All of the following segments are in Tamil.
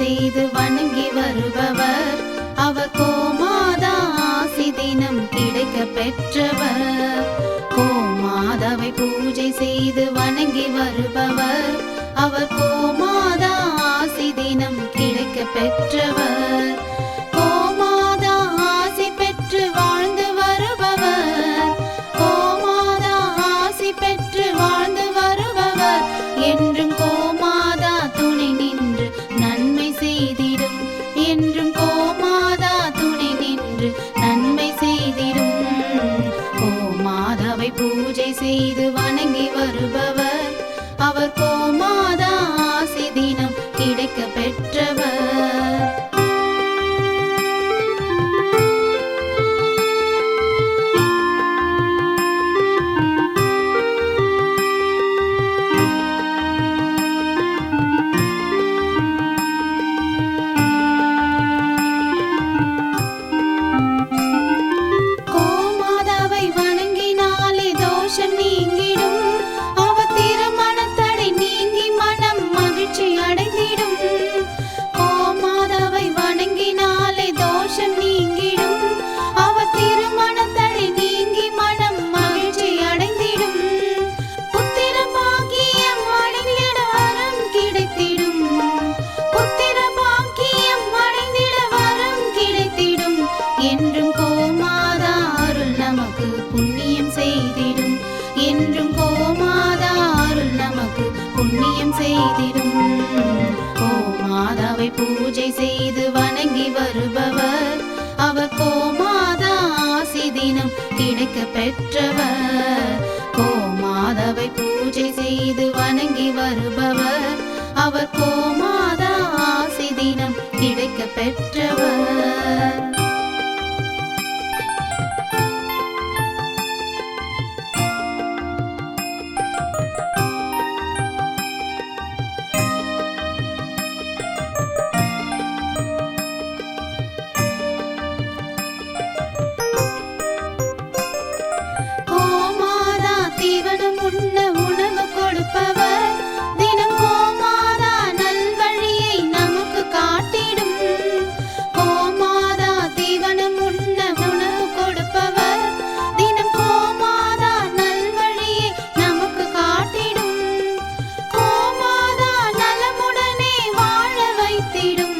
செய்து வணங்கி வருபவர். அவர் கோமாதா ஆசி தினம் கிடைக்க பெற்றவர். கோமாதாவை பூஜை செய்து வணங்கி வருபவர். அவர் கோமாதா ஆசி தினம் கிடைக்க பெற்றவர். கோமாதா ஆசி பெற்று வாழ்ந்து வருபவர். கோமாதா ஆசி பெற்று வாழ்ந்து வருபவர். என்றும் கோமாதா துணை நின்று நன்மை செய்திடும். என்றும் கோமாதா துணை நின்று நன்மை செய்திடும். கோமாதாவை பூஜை செய்து வணங்கி வருபவர். அவர் கோமாதா ஆசி தினம் கிடைக்க பெற்றவர். கோமாதாவை வணங்கினாலே தோஷம் நீங்கிடும். அவர் திருமணத்தடை நீங்கி மனம் மகிழ்ச்சி அடைந்திடும். கோமாதாவை வணங்கினாலே தோஷம் நீங்கிடும். அவர் திருமணத்தடை நீங்கி மனம் மகிழ்ச்சி அடைந்திடும். புத்திர பாக்கியம் அடைந்திட வரம் கிடைத்திடும். புத்திர பாக்கியம் அடைந்திட வரம் கிடைத்திடும். என்றும் கோமாதா அருள் நமக்கு புண்ணியம் செய்திடும். என்றும் கோமாதா அருள் நமக்கு புண்ணியம் செய்திடும். கோமாதாவை பூஜை செய்து வணங்கி வருபவர். அவர் கோமாதா ஆசி தினம் கிடைக்க பெற்றவர். கோமாதாவை பூஜை செய்து வணங்கி வருபவர். அவர் கோமாதா ஆசி தினம் கிடைக்க பெற்றவர். கோமாதா தீவனம் உண்ண உணவு கொடுப்பவர். தினம் கோமாதா நல்வழியை நமக்கு காட்டிடும். கோமாதா தீவனம் உண்ண உணவு கொடுப்பவர். தினம் கோமாதா நல்வழியை நமக்கு காட்டிடும். கோமாதா நலமுடனே வாழ வைத்திடும்.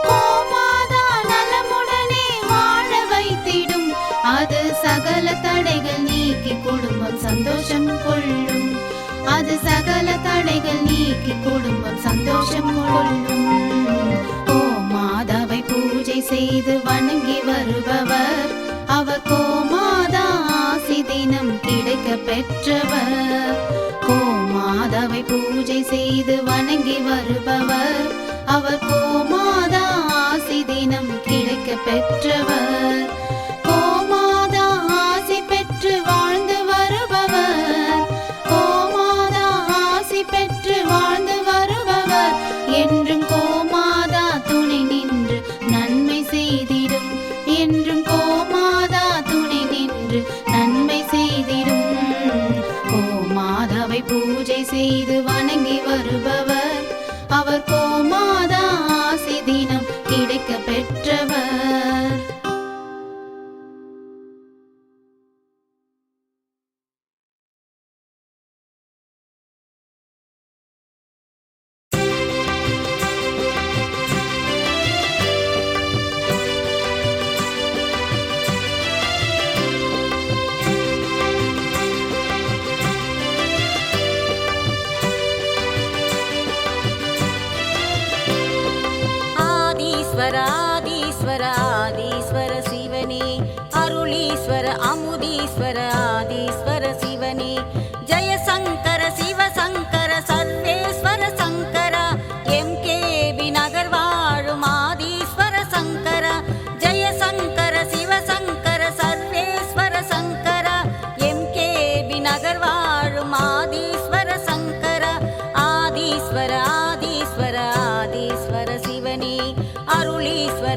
கோமாதா நலமுடனே வாழ வைத்திடும். அது சகல தடைகள் நீக்கி குடும்பம் சந்தோஷம் கொள்ளும். அது சகல தடைகள் நீக்கி குடும்பம் சந்தோஷம் கொள்ளும். கோமாதாவை பூஜை செய்து வணங்கி வருபவர். அவர் கோமாதா ஆசி தினம் கிடைக்க பெற்றவர். கோமாதாவை பூஜை செய்து வணங்கி வருபவர். அவர் கோமாதா ஆசி தினம் கிடைக்க பெற்றவர். கோமாதா ஆசி பெற்று வாழ்ந்து வருபவர். கோமாதா ஆசி பெற்று வாழ்ந்து வருபவர். என்றும் கோமாதா துணை நின்று நன்மை செய்திடும். என்றும் கோமாதா துணை நின்று நன்மை செய்திடும். கோமாதாவை பூஜை செய்து வணங்கி வருபவர். அவர் கோமாதா ஆசி தினம் கிடைக்க பெற்றவர். ஆதீஸ்வர ஆதீஸ்வர சிவனே, அருளீஸ்வர அமுதீஸ்வர ஆதீஸ்வர சிவனே, ஜெயசங்கர சிவசங்கர சர்வேஸ்வர சங்கரா, எம்கேபி நகர் வாழும் ஆதீஸ்வர சங்கரா, ஜெயசங்கர சிவசங்கர சர்வேஸ்வர சங்கரா, எம்கேபி நகர் வாழும் ஆதீஸ்வர சங்கரா, ஆதீஸ்வர ஆதீஸ்வர ஆதீஸ்வர சிவனே, அருளீஸ்வர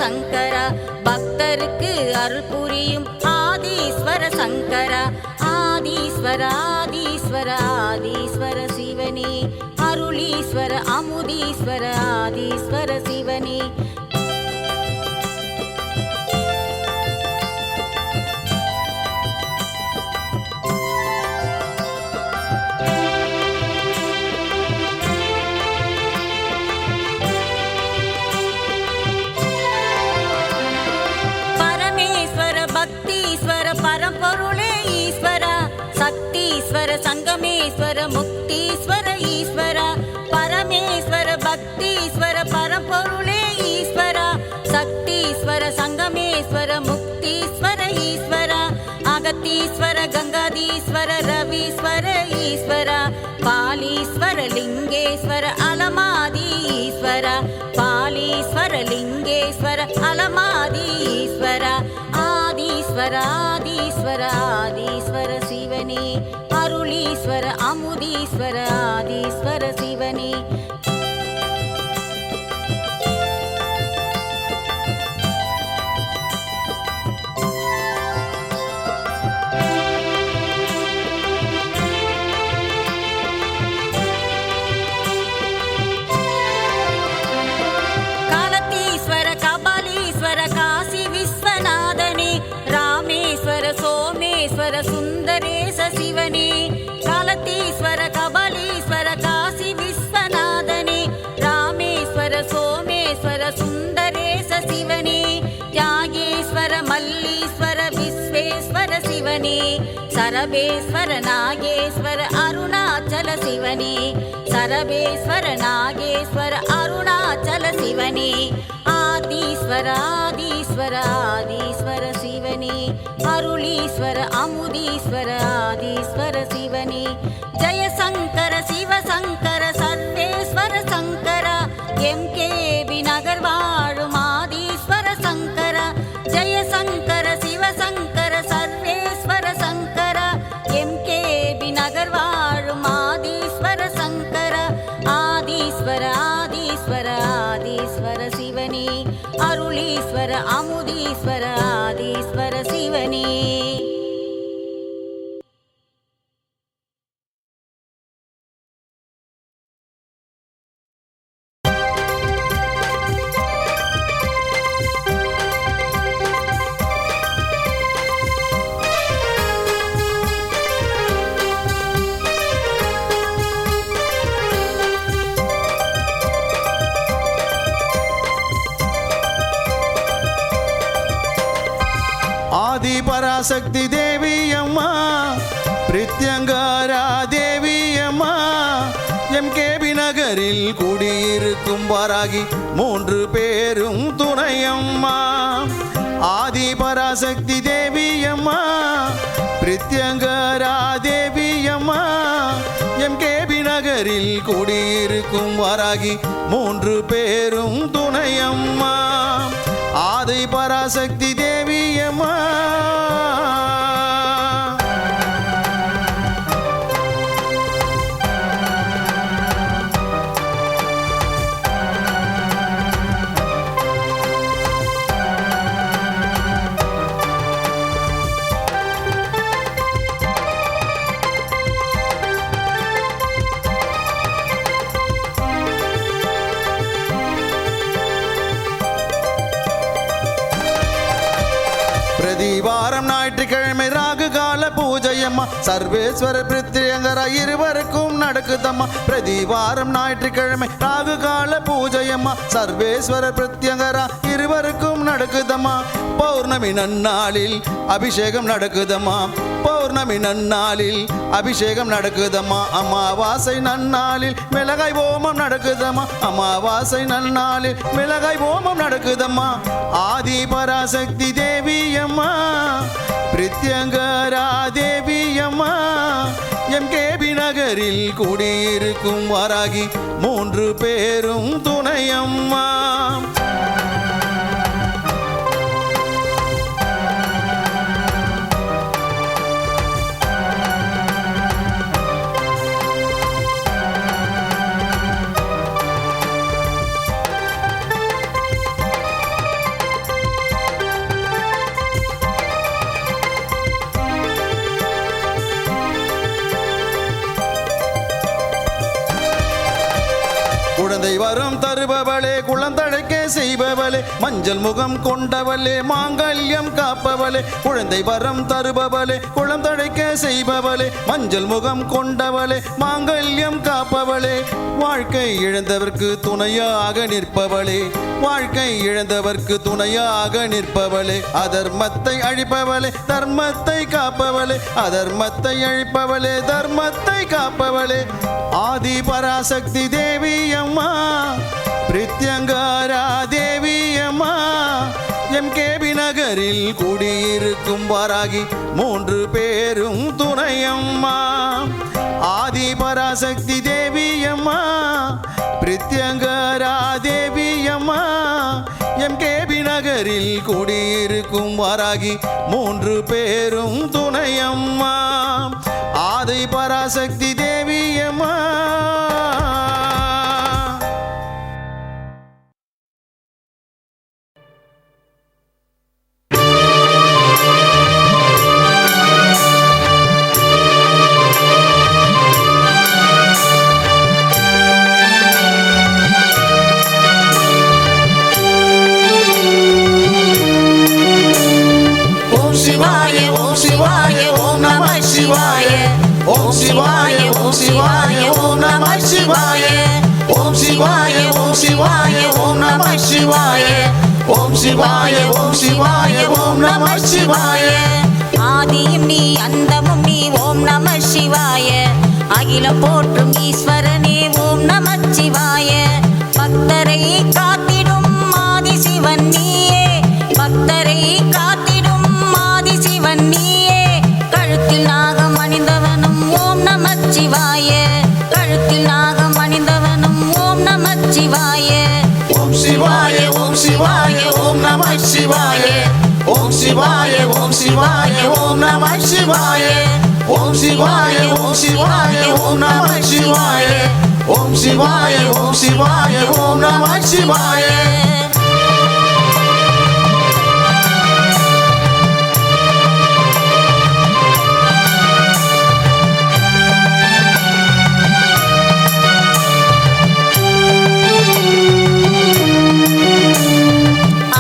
சங்கரா பக்தருக்கு அருள் புரியும் ஆதீஸ்வர சங்கரா ஆதீஸ்வர ஆதீஸ்வர ஆதீஸ்வர சிவனே அருளீஸ்வர அமுதீஸ்வர ஆதீஸ்வர சிவனே பரம்பொருளே ஈஸ்வரா சக்தீஸ்வர சங்கமேஸ்வர முக்தீஸ்வர ஈஸ்வரா பரமேஸ்வர பக்தீஸ்வர பரம்பொருளே ஈஸ்வரா சக்தீஸ்வர சங்கமேஸ்வர முக்தீஸ்வர ஈஸ்வரா அகத்தீஸ்வர கங்காதீஸ்வர ரவீஸ்வர ஈஸ்வரா பாலீஸ்வர லிங்கேஸ்வர அலமாதி ஈஸ்வரா பாலீஸ்வர லிங்கேஸ்வர அலமாதி ஈஸ்வரா ஆதீஸ்வர ஆதீஸ்வர ஆதீஸ்வர சிவனே அருளீஸ்வர அமுதீஸ்வர ஆதீஸ்வர சிவனே காலத்தீஸ்வர கபாலீஸ்வர காசி விஸ்வநாதனே ராமேஸ்வர சோமேஸ்வர சுந்தரேச சிவனே காலத்தீஸ்வர கபாலீஸ்வர காசி விஸ்வநாதனே ராமேஸ்வர சோமேஸ்வர சுந்தரேச சிவனே தியாகேஸ்வர மல்லீஸ்வர விஸ்வேஸ்வர சிவனே சரபேஸ்வர நாகேஸ்வர அருணாச்சல சிவனே சரபேஸ்வர நாகேஸ்வர அருணாச்சல சிவனே ஆதீஸ்வர ஆதீஸ்வர ஆதீஸ்வர சிவனே அருளீஸ்வர அமுதீஸ்வர ஆதீஸ்வர சிவனே ஜெயசங்கர சிவசங்கர சர்வேஸ்வர சங்கர எம்கேபி நகர் வாழும் ஆதீஸ்வர சங்கர ஜெயசங்கர சிவசங்கர சர்வேஸ்வர சங்கர எம்கேபி நகர் வாழும் ஆதீஸ்வர சங்கர ஆதீஸ்வர ஆதீஸ்வர ஆதீஸ்வர சிவனே அருளீஸ்வர அமுதீஸ்வர ஆதீஸ்வர சிவனே ஆதி பராசக்தி தேவி அம்மா பிரித்யங்காரா தேவி அம்மா எம்கேபி நகரில் குடியிருக்கும் வாராகி மூன்று பேரும் துணையம்மா ஆதி பராசக்தி தேவி அம்மா பிரித்யங்காரா தேவி அம்மா எம்கேபி நகரில் குடியிருக்கும் வாராகி மூன்று பேரும் துணையம்மா ஆதி பராசக்தி தேவி அம்மா பிரதிவாரம் ஞாயிற்றுக்கிழமை ராகு கால பூஜையம்மா சர்வேஸ்வர பிரித்யங்கர இருவருக்கும் நடக்குதம்மா பிரதிவாரம் ஞாயிற்றுக்கிழமை ராகு கால பூஜையம்மா சர்வேஸ்வர பிரித்யங்கர இருவருக்கும் நடக்குதம்மா பௌர்ணமி நன்னாளில் அபிஷேகம் நடக்குதம்மா பௌர்ணமி நன்னாளில் அபிஷேகம் நடக்குதம்மா அமாவாசை நன்னாளில் மிளகாய் ஓமம் நடக்குதம்மா அமாவாசை நன்னாளில் மிளகாய் ஓமம் நடக்குதம்மா ஆதி பராசக்தி தேவி அம்மா பிரித்யங்கரா தேவி அம்மா எம்கேபி நகரில் குடியிருக்கும் வாராகி மூன்று பேரும் துணையம்மா குழந்தை வரம் தருபவளே குழந்தழைக்க செய்பவளே மஞ்சள் முகம் கொண்டவளே மாங்கல்யம் காப்பவளே குழந்தை வரம் தருபவளே குழந்தழைக்க செய்பவளே மஞ்சள் முகம் கொண்டவளே மாங்கல்யம் காப்பவளே வாழ்க்கை இழந்தவர்க்கு துணையாக நிற்பவளே வாழ்க்கை இழந்தவர்க்கு துணையாக நிற்பவளே அதர்மத்தை அழிப்பவளே தர்மத்தை காப்பவளே அதர்மத்தை அழிப்பவளே தர்மத்தை காப்பவளே ஆதி பராசக்தி தேவி அம்மா பிரித்யங்காரா தேவி அம்மா எம்கேபி நகரில் குடியிருக்கும் வாராகி 3 பேரும் துணையம்மா ஆதி பராசக்தி தேவி அம்மா பிரித்யங்காரா தேவி அம்மா எம்கேபி நகரில் குடியிருக்கும் வாராகி 3 பேரும் துணையம்மா ஆதி பராசக்தி தேவி அம்மா Om Shivaya, Om Shivaya, Om Namah Shivaya. Om Shivaya, Om Shivaya, Om Namah Shivaya. Om Shivaya, Om Shivaya, Om Namah Shivaya. ஆதியும் நீ அந்தமும் நீ ஓம் நம சிவாய அகிலம் போற்றும் ஈஸ்வரனே ஓம் நம சிவாய பக்தரை காத்திடும் ஆதி சிவன் நீயே பக்தரை காத்திடும் ஆதி சிவன் நீயே கழுத்தில் நாகம் அணிந்தவனும் ஓம் நம சிவாய கழுத்தில் நாகம் அணிந்தவனும் ஓம் நம சிவாய Om Shivaya, Om Shivaya, Om Namah Shivaya. Om Shivaya, Om Shivaya, Om Namah Shivaya. Om Shivaya, Om Shivaya, Om Namah Shivaya. Om Shivaya, Om Shivaya, Om Namah Shivaya.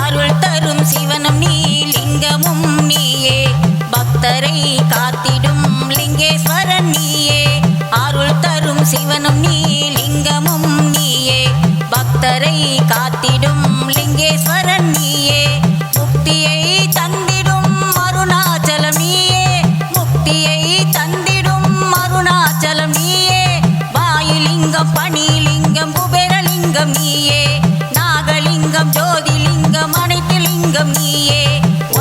அருள் தரும் சிவனும் நீ லிங்கமும் நீயே பக்தரை காத்திடும் லிங்கேஸ்வரன் நீயே அருள் தரும் சிவனும் நீ லிங்கமும் நீயே பக்தரை காத்திடும் லிங்கேஸ்வரன் நீயே முக்தியை தந்திடும் அருணாச்சலம் நீயே முக்தியை தந்திடும் அருணாச்சலம் நீயே வாயுலிங்கம் பணிலிங்கம் குபேரலிங்கம் நீயே நாகலிங்கம் ஜோதிலிங்கம் அனைத்து லிங்கம் நீயே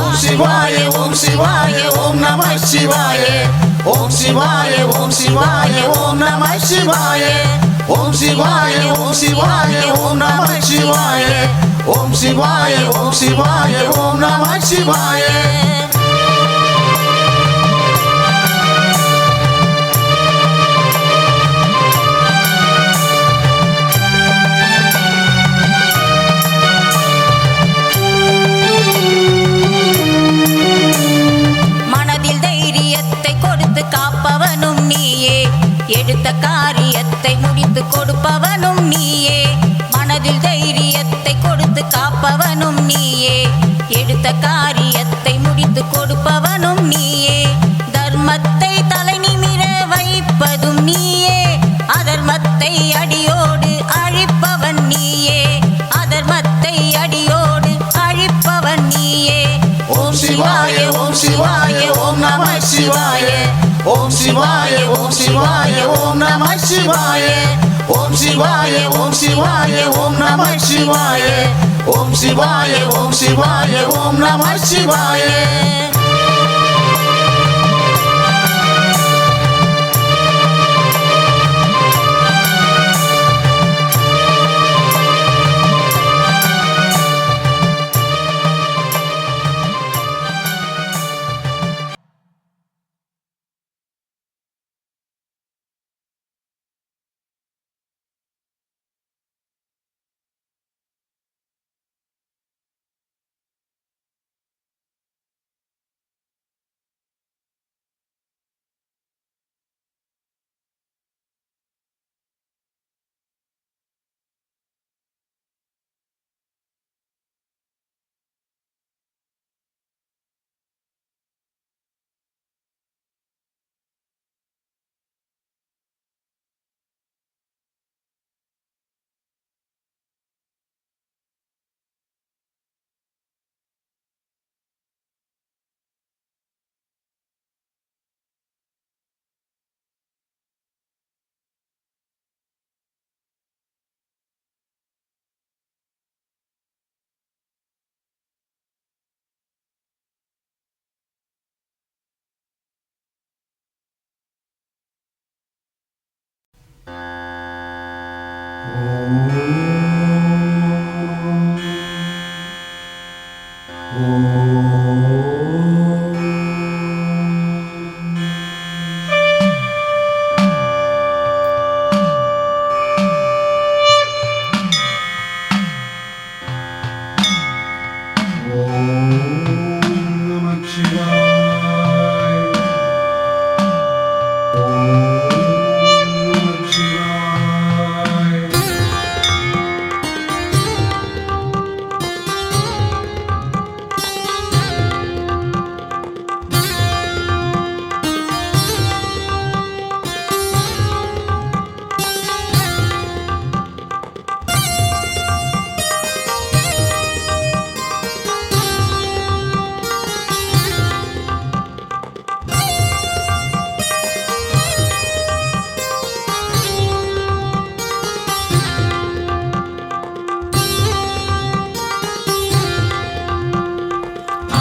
Om Shivaya, Om Shivaya, Om Namah Shivaya. Om Shivaya, Om Shivaya, Om Namah Shivaya. Om Shivaya, Om Shivaya, Om Namah Shivaya. Om Shivaya, Om Shivaya, Om Namah Shivaya. மனதில் தைரியத்தை கொடுத்து காப்பவனும் நீயே எடுத்த காரியத்தை முடித்து கொடுப்பவனும் நீயே மனதில் தைரியத்தை கொடுத்து காப்பவனும் நீயே எடுத்த காரியத்தை முடித்து கொடுப்பவனும் நீயே தர்மத்தை தலை நிமிர வைப்பதும் நீயே அதர்மத்தை அடியோடு அழிப்பவன் நீயே அதர்மத்தை அடியோடு அழிப்பவன் நீயே Om Shivaya, Om Shivaya, Om Namah Shivaya. Om Shivaya, Om Shivaya, Om Namah Shivaya. Om Shivaya, Om Shivaya, Om Namah Shivaya. Om Shivaya, Om Shivaya, Om Namah Shivaya.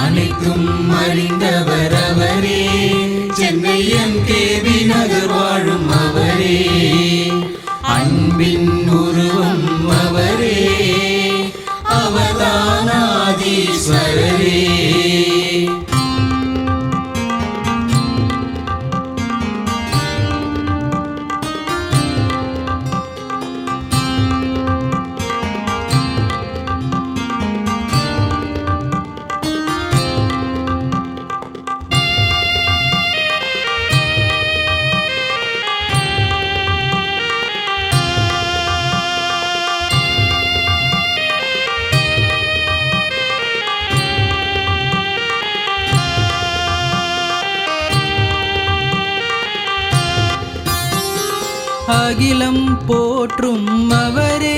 அனைத்தும் அறிந்தவர் அவரே, சென்னை எம்கேபி நகர் வாழும் அவரே, அன்பின் உருவம் அவரே, அவர்தான் ஆதீஸ்வரரே. அகிலம் போற்றும் அவரே,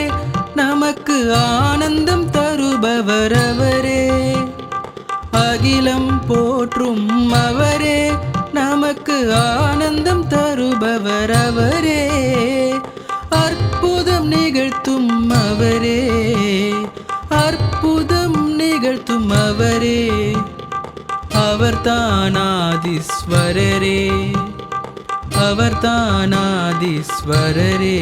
நமக்கு ஆனந்தம் தருபவர் அவரே. அகிலம் போற்றும் அவரே, நமக்கு ஆனந்தம் தருபவர் அவரே. அற்புதம் நிகழ்த்தும் அவரே, அற்புதம் நிகழ்த்தும் அவரே, அவர்தான் ஆதீஸ்வரரே, அவர்தான் ஆதீஸ்வரரே,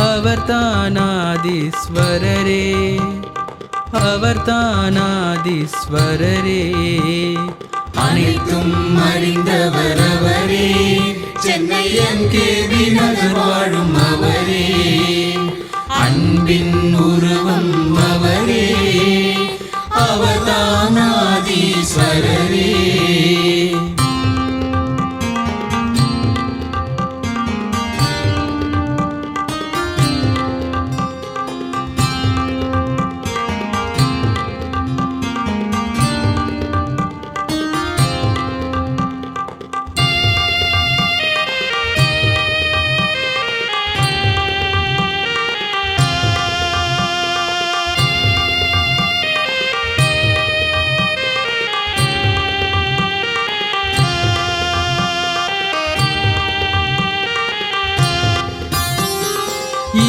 அவர்தான் ஆதீஸ்வரரே, அவர்தான் ஆதீஸ்வரரே. அனைத்தும் அறிந்தவர் அவரே, சென்னை எம்கேபி நகர் வாழும் அவரே, அன்பின் உருவம் அவரே, அவர்தான் ஆதீஸ்வரரே.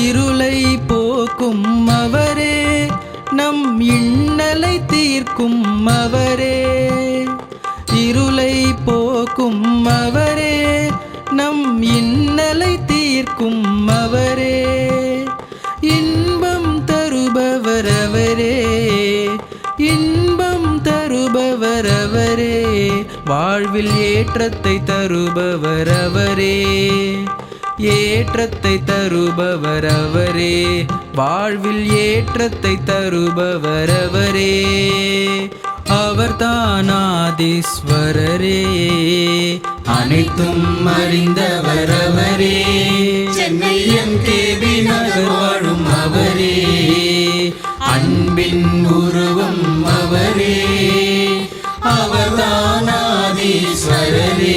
இருளை போக்கும் அவரே, நம் இன்னலை தீர்க்கும் அவரே. இருளை போக்கும் அவரே, நம் இன்னலை தீர்க்கும் அவரே. இன்பம் தருபவர் அவரே, இன்பம் தருபவர் அவரே. வாழ்வில் ஏற்றத்தை தருபவர் அவரே, ஏற்றத்தை தருபவர் அவரே. வாழ்வில் ஏற்றத்தை தருபவர் அவரே, அவர்தான் ஆதீஸ்வரரே. அனைத்தும் அறிந்தவர் அவரே, சென்னை எம்கேபி நகர் வாழும் அவரே, அன்பின் உருவம் அவரே, அவர்தான் ஆதீஸ்வரரே.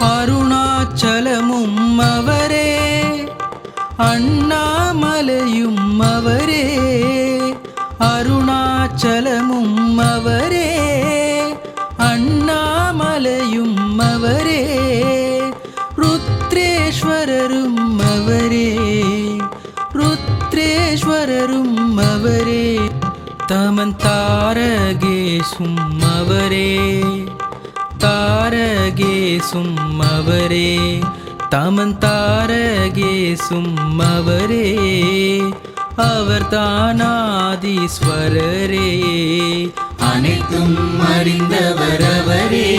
அருணாச்சலமும் அவரே, அண்ணாமலையும் அவரே. அருணாச்சலமும் அவரே, அண்ணாமலையும் அவரே. ருத்ரேஸ்வரரும் அவரே, ருத்ரேஸ்வரரும் அவரே. தமன் தாரகேசும் அவரே, தாரகேசும் அவரே. தமன் தாரகேசும் அவரே. அவர் தானாதீஸ்வரரே, அனைத்தும் அறிந்தவர் அவரே.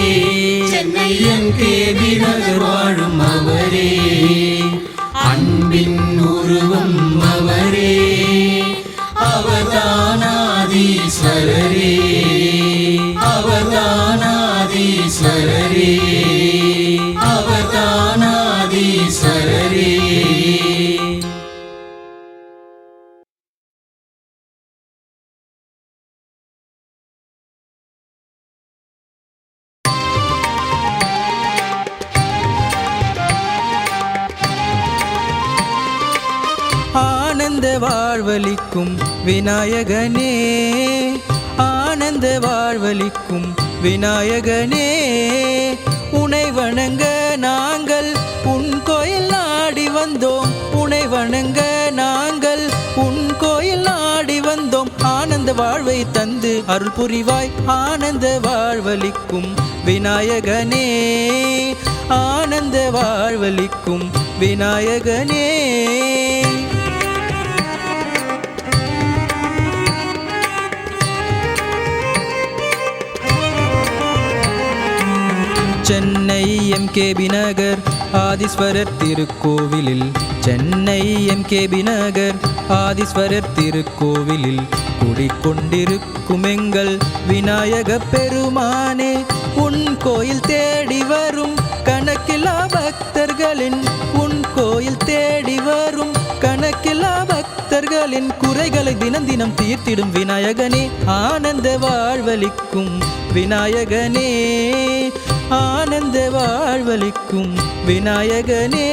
சென்னை என்கேபி நகர் வாழும் அவரே. அன்பின் உருவம் அவரே. அவர்தானாதீஸ்வரரே, அவர்தானாதீஸ்வரரே, அவர்தானாதீஸ்வரரே. ஆனந்த வாழ்வளிக்கும் விநாயகனே, ஆனந்த வாழ்வளிக்கும் விநாயகனே. உனை வணங்க நாங்கள் உன் கோயில் நாடி வந்தோம், உனை வணங்க நாங்கள் உன் கோயில் நாடி வந்தோம். ஆனந்த வாழ்வை தந்து அருள் புரிவாய், ஆனந்த வாழ்வளிக்கும் விநாயகனே, ஆனந்த வாழ்வளிக்கும் விநாயகனே. சென்னை எம்கேபி நகர் ஆதீஸ்வரர் திருக்கோவிலில், சென்னை எம்கேபி நகர் ஆதீஸ்வரர் திருக்கோவிலில் குடிக்கொண்டிருக்கும் எங்கள் விநாயக பெருமானே. உன் கோயில் தேடி வரும் கணக்கில்லா பக்தர்களின், உன் கோயில் தேடி வரும் கணக்கில்லா பக்தர்களின் குறைகளை தினம் தினம் தீர்த்திடும் விநாயகனே. ஆனந்த வாழ்வளிக்கும் விநாயகனே, ஆனந்த வாழ்வளிக்கும் விநாயகனே.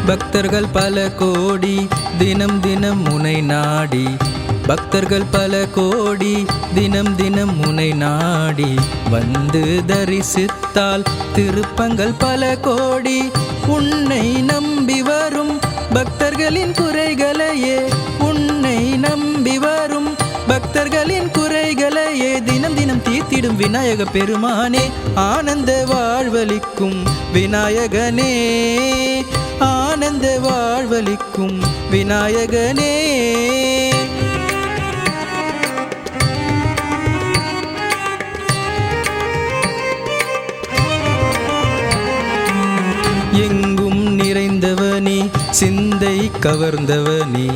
பக்தர்கள் பல கோடி தினம் தினம் முனை நாடி, பக்தர்கள் பல கோடி தினம் தினம் முனை நாடி வந்து தரிசித்தால் திருப்பங்கள் பல கோடி. உன்னை நம்பி வரும் பக்தர்களின் குறைகளையே, உன்னை நம்பி வரும் பக்தர்களின் குறைகளையே தினம் தினம் தீர்த்திடும் விநாயக பெருமானே. ஆனந்த வாழ்வளிக்கும் விநாயகனே, ஆனந்த வாழ்வளிக்கும் விநாயகனே. எங்கும் நிறைந்தவனே, சிந்தை கவர்ந்தவனே,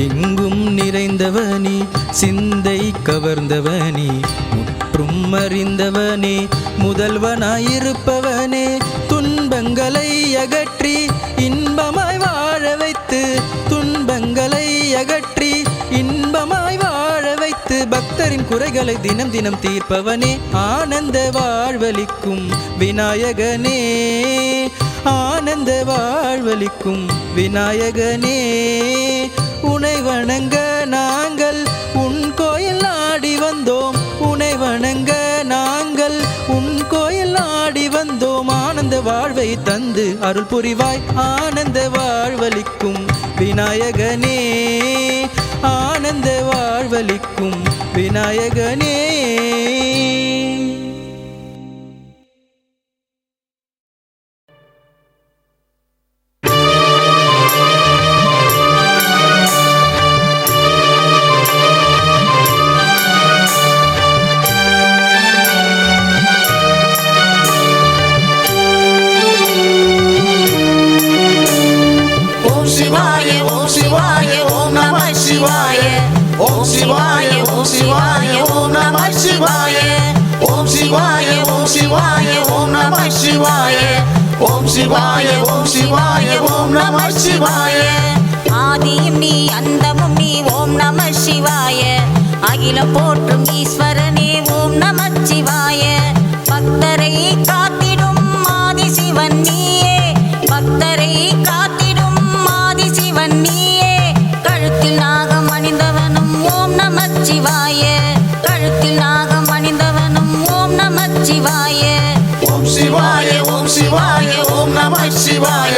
எங்கும் நிறைந்தவனே, சிந்தை கவர்ந்தவனே. முற்றும் அறிந்தவனே, முதல்வனாயிருப்பவனே. துன்பங்களை அகற்றி இன்பமாய் வாழ வைத்து, துன்பங்களை அகற்றி இன்பமாய் வாழ வைத்து பக்தரின் குறைகளை தினம் தினம் தீர்ப்பவனே. ஆனந்த வாழ்வளிக்கும் விநாயகனே, ஆனந்த வாழ்வளிக்கும் விநாயகனே. உனை வணங்க நாங்கள் உன் கோயில் நாடி வந்தோம், உனை வணங்க நாங்கள் உன் கோயில் நாடி வந்தோம். ஆனந்த வாழ்வை தந்து அருள் புரிவாய், ஆனந்த வாழ்வளிக்கும் விநாயகனே, ஆனந்த வாழ்வளிக்கும் விநாயகனே. Om Shivaya, Om Shivaya, Om Namah Shivaya. Om Shivaya, Om Shivaya, Om Namah Shivaya. Om Shivaya, Om Shivaya, Om Namah Shivaya. ஆதியும் நீ அந்தமும் நீ ஓம் நம சிவாய அகிலம் போற்றும் ஈஸ்வரனே ஓம் நம சிவாய பக்தரை காத்திடும் ஆதி சிவன் நீயே பக்தரை காத்திடும் ஆதி சிவன் நீயே கழுத்தில் நாகம் அணிந்தவனும் ஓம் நம சிவாய கழுத்தில் நாகம் அணிந்தவனும் ஓம் நம சிவாய ஓம் சிவாய ஓம் சிவாய ஓம் நம சிவாய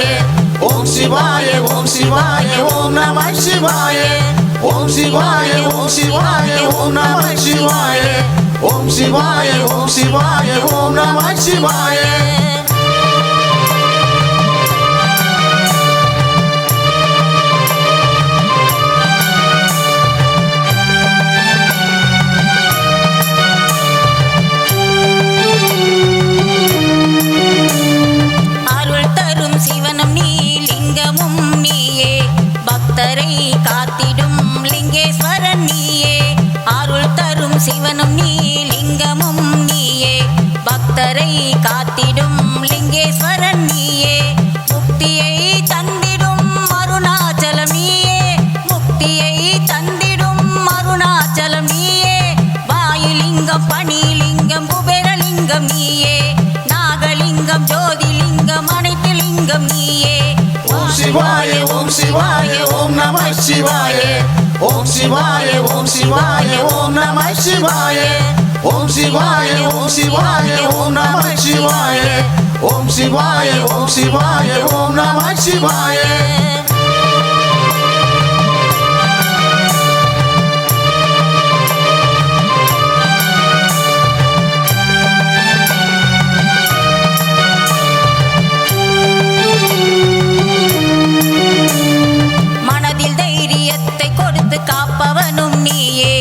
ஓம் சிவாய ஓம் சிவாய ஓம் நம சிவாய ஓம் சிவாய ஓம் சிவாய ஓம் நம சிவாய ஓம் சிவாய ஓம் சிவாய ஓம் நம சிவாய அருள் தரும் சிவனும் நீ லிங்கமும் நீயே பக்தரை காத்திடும் லிங்கேஸ்வரன் நீயே அருள் தரும் சிவனும் நீ லிங்கமும் நீயே பக்தரை காத்திடும் லிங்கேஸ்வரன் நீயே முக்தியை தந்திடும் அருணாச்சலம் நீயே முக்தியை தந்திடும் அருணாச்சலம் நீயே வாயுலிங்கம் பணிலிங்கம் குபேரலிங்கம் நீயே நாகலிங்கம் ஜோதிலிங்கம் அனைத்து லிங்கம் நீயே ஓம் சிவாய ஓம் சிவாய ஓம் நம சிவாய ஓம் சிவாய ஓம் சிவாய ஓம் நம சிவாய ஓம் சிவாய ஓம் சிவாய ஓம் நம சிவாய ஓம் சிவாய ஓம் சிவாய ஓம் நம சிவாய மனதில் தைரியத்தை கொடுத்து காப்பவனும் நீயே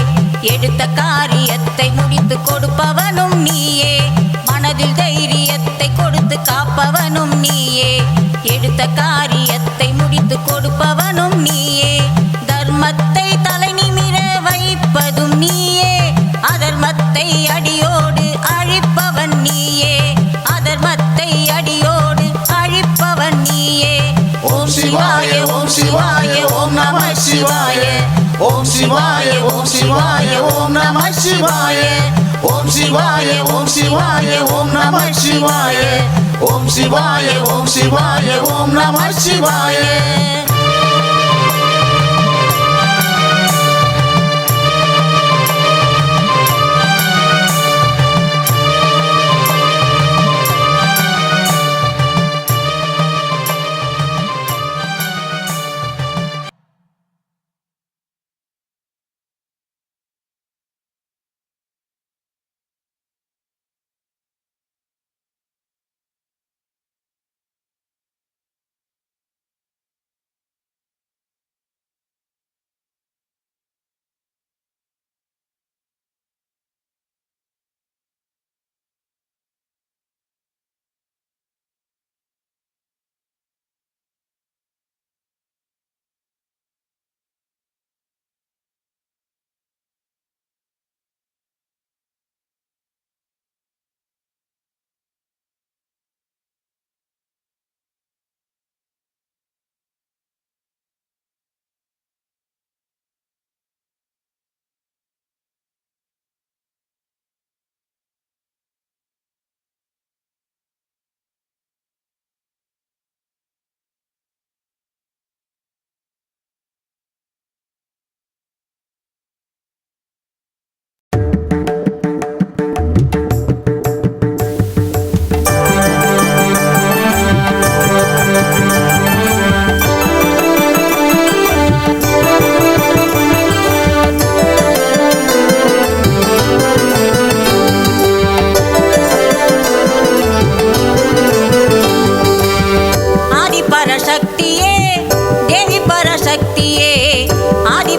எடுத்த காரியத்தை முடித்து கொடுப்பவனும் நீயே மனதில் தைரியத்தை கொடுத்து காப்பவனும் நீயே எடுத்த காரியத்தை முடித்து கொடுப்பவனும் நீயே தர்மத்தை தலை நிமிர வைப்பதும் நீயே அதர்மத்தை அடியோடு அழிப்பவன் நீயே அதர்மத்தை அடியோடு அழிப்பவன் நீயே ஓம் சிவாய ஓம் சிவாய ஓம் நம சிவாய ஓம் சிவாய ஓம் சிவாய ஓம் நம சிவாய ஓம் சிவாய ஓம் சிவாய ஓம் நம சிவாய ஓம் சிவாய ஓம் சிவாய ஓம் நம சிவாய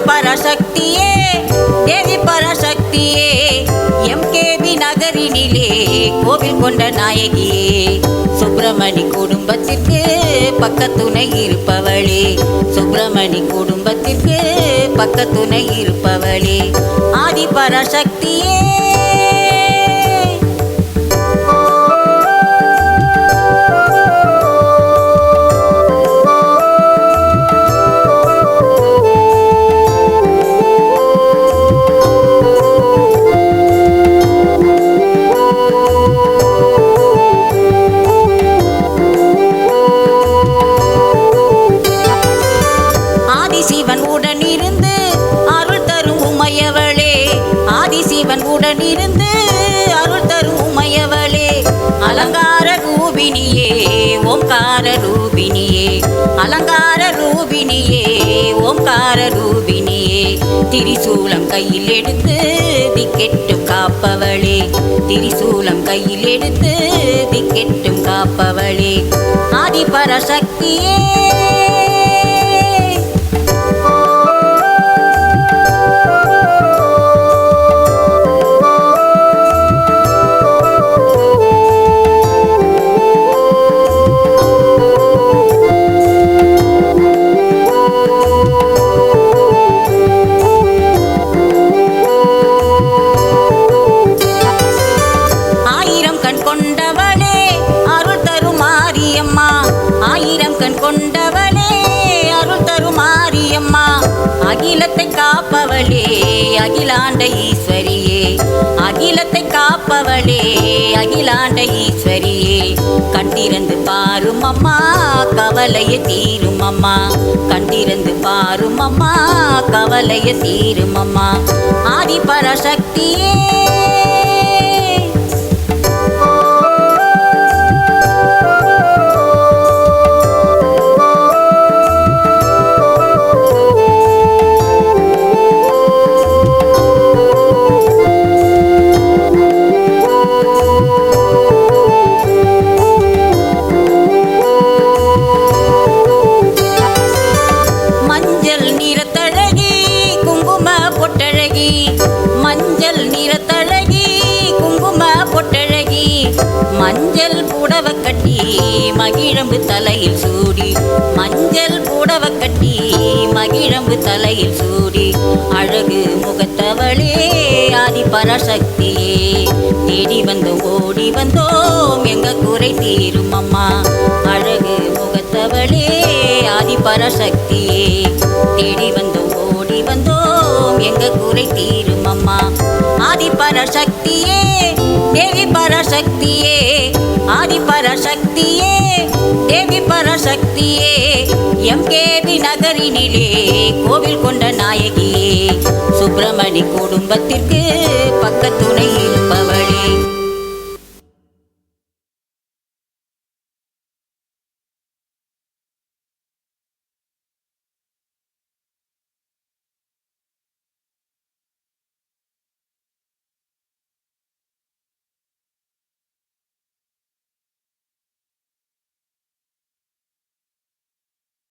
பராசக்தியே தேவி பராசக்தியே எம்கேபி நகரினிலே கோவில் கொண்ட நாயகியே சுப்பிரமணி குடும்பத்திற்கு பக்கத்துணை இருப்பவளே சுப்பிரமணி குடும்பத்திற்கு பக்கத்துணை இருப்பவளே ஆதி பராசக்தியே ஓம்கார ரூபினியே அலங்கார ரூபினியே ஓம்கார ரூபினியே திரிசூலம் கையில் எடுத்து திக்கெட்டும் காப்பவளே திரிசூலம் கையில் எடுத்து திக்கெட்டும் காப்பவளே ஆதிபராசக்தியே கொண்டவளே அருள் தரும் மாரியம்மா அகிலத்தை காப்பவளே அகிலாண்ட ஈஸ்வரியே அகிலத்தை காப்பவளே அகிலாண்ட ஈஸ்வரியே கண்டிருந்து பாரும் அம்மா கவலைய தீரும் அம்மா கண்டிருந்து பாரும் அம்மா கவலைய தீரும் அம்மா ஆதிபராசக்தியே மஞ்சள் நிறத்தழகி குங்கும பொட்டழகி மஞ்சள் புடவ கட்டி மகிழம்பு தலையில் சூடி மஞ்சள் புடவ கட்டி மகிழம்பு தலையில் சூடி அழகு முகத்தவளே ஆதிபராசக்தியே தேடி வந்தோம் ஓடி வந்தோம் எங்க குறை தீரும் அம்மா அழகு முகத்தவளே ஆதிபராசக்தியே தேடி வந்தோம் ஓடி வந்தோம் எங்க குறை தீரும் அம்மா ஆதிபராசக்தியே தேவி பராசக்தியே ஆதிபராசக்தியே தேவி பராசக்தியே எம்கேபி நகரினிலே கோவில் கொண்ட நாயகியே சுப்பிரமணி குடும்பத்திற்கு பக்கத்துணை இருப்பவளே